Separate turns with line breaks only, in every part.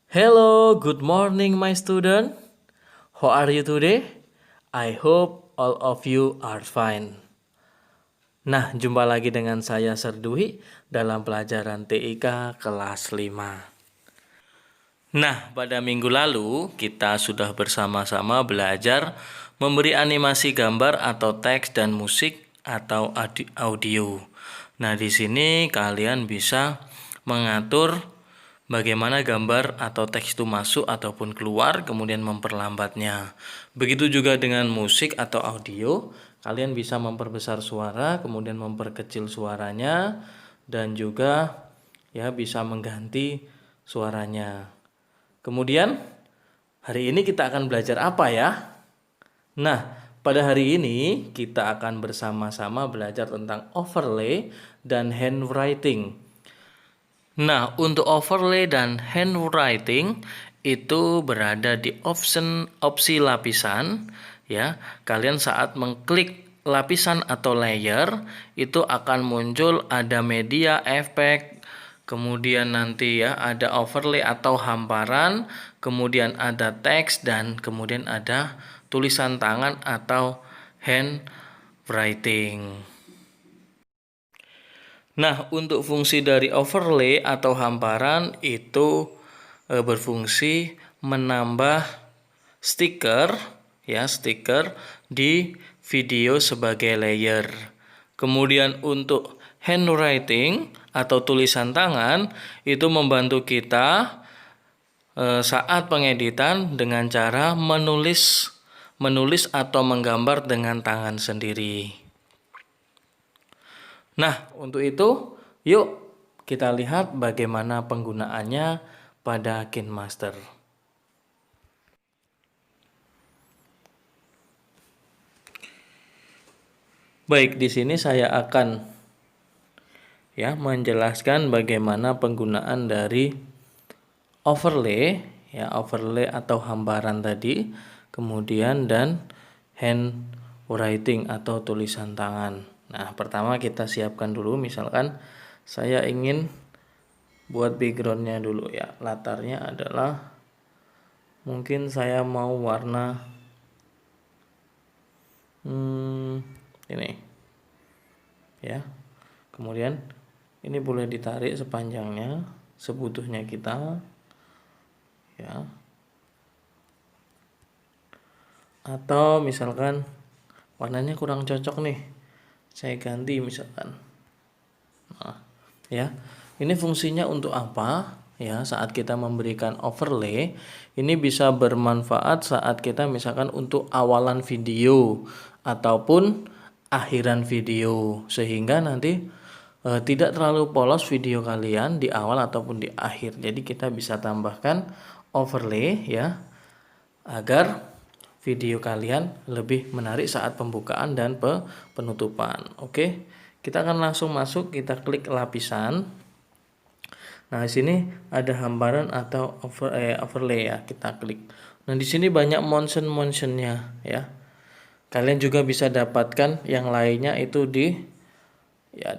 Hello, good morning, my student. How are you today? I hope all of you are fine. Nah, jumpa lagi dengan saya Serdui dalam pelajaran TIK kelas 5. Nah, pada minggu lalu kita sudah bersama-sama belajar memberi animasi gambar atau teks dan musik atau audio. Nah, di sini kalian bisa mengatur bagaimana gambar atau teks itu masuk ataupun keluar, kemudian memperlambatnya. Begitu juga dengan musik atau audio, kalian bisa memperbesar suara, kemudian memperkecil suaranya, dan juga ya bisa mengganti suaranya. Kemudian hari ini kita akan belajar apa ya? Nah, pada hari ini kita akan bersama-sama belajar tentang overlay dan handwriting. Nah, untuk overlay dan handwriting itu berada di opsi lapisan ya. Kalian saat mengklik lapisan atau layer itu akan muncul ada media, efek, kemudian nanti ya ada overlay atau hamparan, kemudian ada teks dan kemudian ada tulisan tangan atau handwriting. Nah, untuk fungsi dari overlay atau hamparan itu berfungsi menambah stiker di video sebagai layer. Kemudian untuk handwriting atau tulisan tangan itu membantu kita saat pengeditan dengan cara menulis atau menggambar dengan tangan sendiri. Nah, untuk itu, yuk kita lihat bagaimana penggunaannya pada KineMaster. Baik, di sini saya akan menjelaskan bagaimana penggunaan dari overlay, overlay atau hamparan tadi, kemudian dan handwriting atau tulisan tangan. Nah, pertama kita siapkan dulu, misalkan saya ingin buat backgroundnya dulu ya. Latarnya adalah mungkin saya mau warna ini ya. Kemudian ini boleh ditarik sepanjangnya, sebutuhnya kita ya. Atau misalkan warnanya kurang cocok nih, saya ganti misalkan. Nah, ya. Ini fungsinya untuk apa? Ya, saat kita memberikan overlay, ini bisa bermanfaat saat kita misalkan untuk awalan video ataupun akhiran video, sehingga nanti tidak terlalu polos video kalian di awal ataupun di akhir. Jadi kita bisa tambahkan overlay ya, agar video kalian lebih menarik saat pembukaan dan penutupan. Oke, kita akan langsung masuk, kita klik lapisan. Nah, di sini ada hamparan atau overlay ya, kita klik. Nah, di sini banyak motionnya ya. Kalian juga bisa dapatkan yang lainnya itu di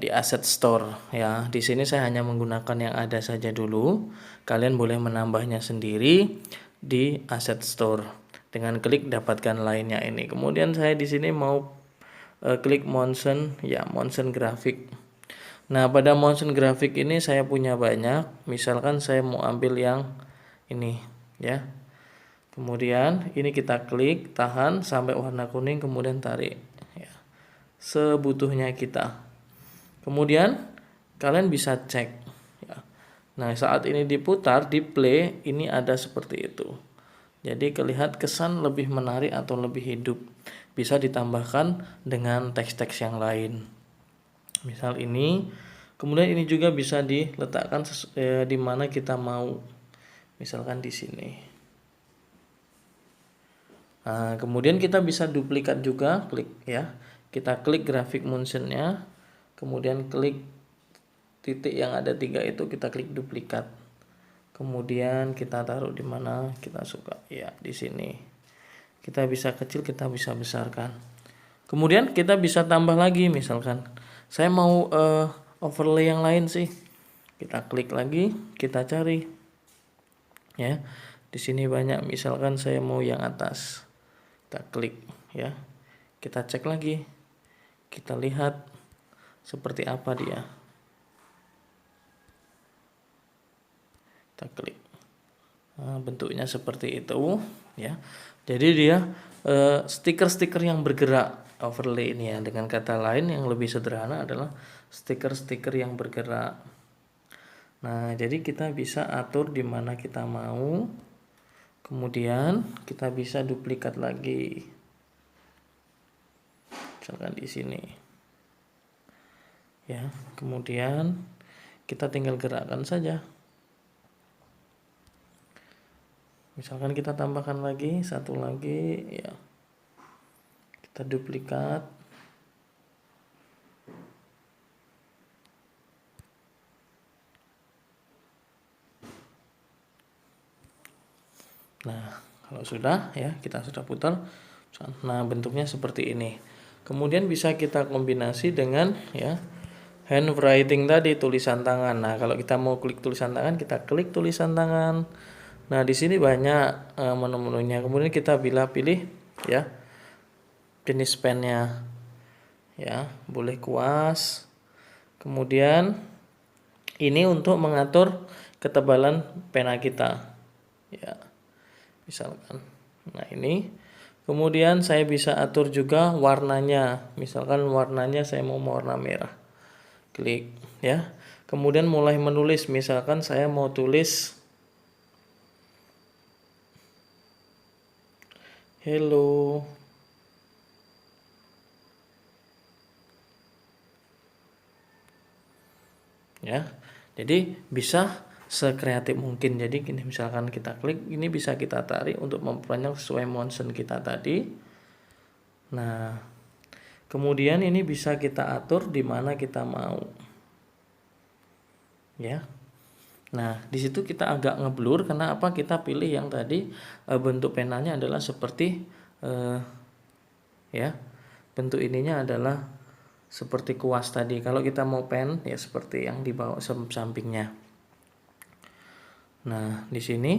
asset store ya. Di sini saya hanya menggunakan yang ada saja dulu. Kalian boleh menambahnya sendiri di asset store dengan klik dapatkan lainnya ini. Kemudian saya di sini mau klik motion grafik. Nah, pada motion grafik ini saya punya banyak. Misalkan saya mau ambil yang ini ya. Kemudian ini kita klik, tahan sampai warna kuning, kemudian tarik ya, sebutuhnya kita. Kemudian kalian bisa cek ya. Nah, saat ini diputar, di play, ini ada seperti itu. Jadi kelihatan kesan lebih menarik atau lebih hidup. Bisa ditambahkan dengan teks-teks yang lain. Misal ini, kemudian ini juga bisa diletakkan di mana kita mau. Misalkan di sini. Nah, kemudian kita bisa duplikat juga, klik ya. Kita klik grafik motionnya, kemudian klik titik yang ada 3 itu, kita klik duplikat. Kemudian kita taruh di mana kita suka ya, di sini. Kita bisa kecil, kita bisa besarkan. Kemudian kita bisa tambah lagi, misalkan saya mau overlay yang lain sih. Kita klik lagi, kita cari ya. Di sini banyak, misalkan saya mau yang atas, kita klik ya, kita cek lagi, kita lihat seperti apa dia, kita klik. Nah, bentuknya seperti itu ya. Jadi dia stiker-stiker yang bergerak, overlay ini ya. Dengan kata lain yang lebih sederhana adalah stiker-stiker yang bergerak. Nah, jadi kita bisa atur di mana kita mau. Kemudian kita bisa duplikat lagi. Misalkan di sini. Ya, kemudian kita tinggal gerakkan saja. Misalkan kita tambahkan lagi satu lagi ya. Kita duplikat. Nah, kalau sudah ya, kita sudah putar. Nah, bentuknya seperti ini. Kemudian bisa kita kombinasi dengan ya handwriting tadi, tulisan tangan. Nah, kalau kita mau klik tulisan tangan, kita klik tulisan tangan. Nah, di sini banyak menu-menunya. Kemudian kita pilih ya jenis pennya. Ya, boleh kuas. Kemudian ini untuk mengatur ketebalan pena kita. Ya. Misalkan. Nah, ini. Kemudian saya bisa atur juga warnanya. Misalkan warnanya saya mau warna merah. Klik ya. Kemudian mulai menulis, misalkan saya mau tulis hello. Ya. Jadi bisa sekreatif mungkin. Jadi gini, misalkan kita klik, ini bisa kita tarik untuk memperpanjang sesuai motion kita tadi. Nah, kemudian ini bisa kita atur di mana kita mau. Ya. Nah, di situ kita agak ngeblur karena apa? Kita pilih yang tadi bentuk penanya adalah seperti ya. Bentuk ininya adalah seperti kuas tadi. Kalau kita mau pen ya seperti yang di bawah sampingnya. Nah, di sini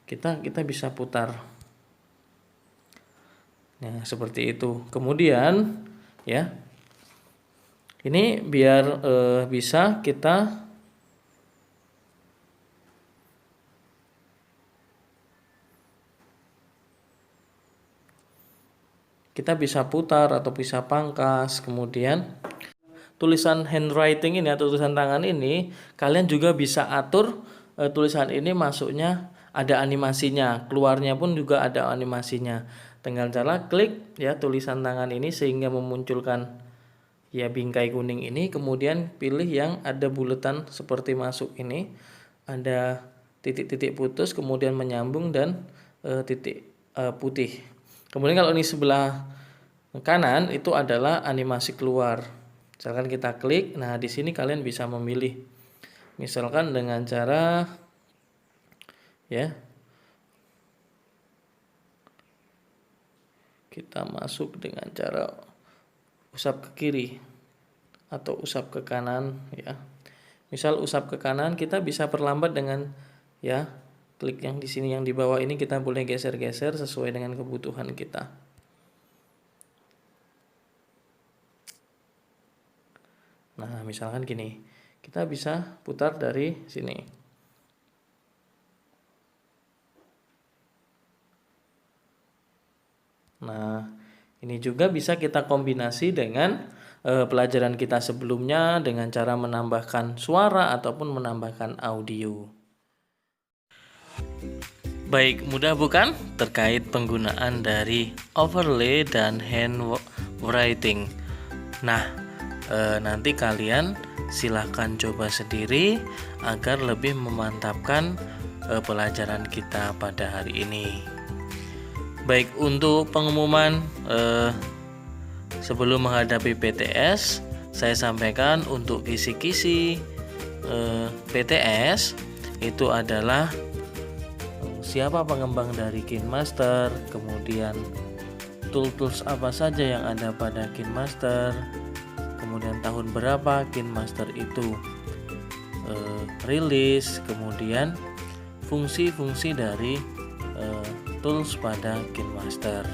kita bisa putar. Nah, seperti itu. Kemudian ya. Ini biar bisa kita bisa putar atau bisa pangkas. Kemudian tulisan handwriting ini atau tulisan tangan ini kalian juga bisa atur tulisan ini masuknya ada animasinya, keluarnya pun juga ada animasinya. Dengan cara klik ya tulisan tangan ini sehingga memunculkan ya bingkai kuning ini, kemudian pilih yang ada buletan seperti masuk ini, ada titik-titik putus, kemudian menyambung dan titik putih. Kemudian kalau ini sebelah kanan itu adalah animasi keluar. Misalkan kita klik, nah di sini kalian bisa memilih. Misalkan dengan cara ya kita masuk dengan cara usap ke kiri atau usap ke kanan ya. Misal usap ke kanan, kita bisa perlambat dengan ya klik yang di sini, yang di bawah ini kita boleh geser-geser sesuai dengan kebutuhan kita. Nah, misalkan gini, kita bisa putar dari sini. Nah, ini juga bisa kita kombinasi dengan pelajaran kita sebelumnya dengan cara menambahkan suara ataupun menambahkan audio. Baik, mudah bukan terkait penggunaan dari overlay dan handwriting. Nah, nanti kalian silahkan coba sendiri agar lebih memantapkan pelajaran kita pada hari ini. Baik, untuk pengumuman sebelum menghadapi PTS, saya sampaikan untuk kisi-kisi PTS itu adalah siapa pengembang dari KineMaster, kemudian tools apa saja yang ada pada KineMaster, kemudian tahun berapa KineMaster itu rilis, kemudian fungsi-fungsi dari tools pada KineMaster.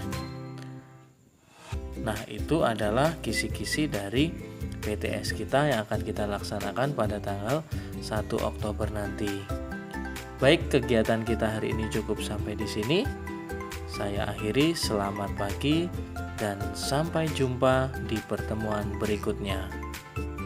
Nah, itu adalah kisi-kisi dari PTS kita yang akan kita laksanakan pada tanggal 1 Oktober nanti. Baik, kegiatan kita hari ini cukup sampai di sini. Saya akhiri, selamat pagi dan sampai jumpa di pertemuan berikutnya.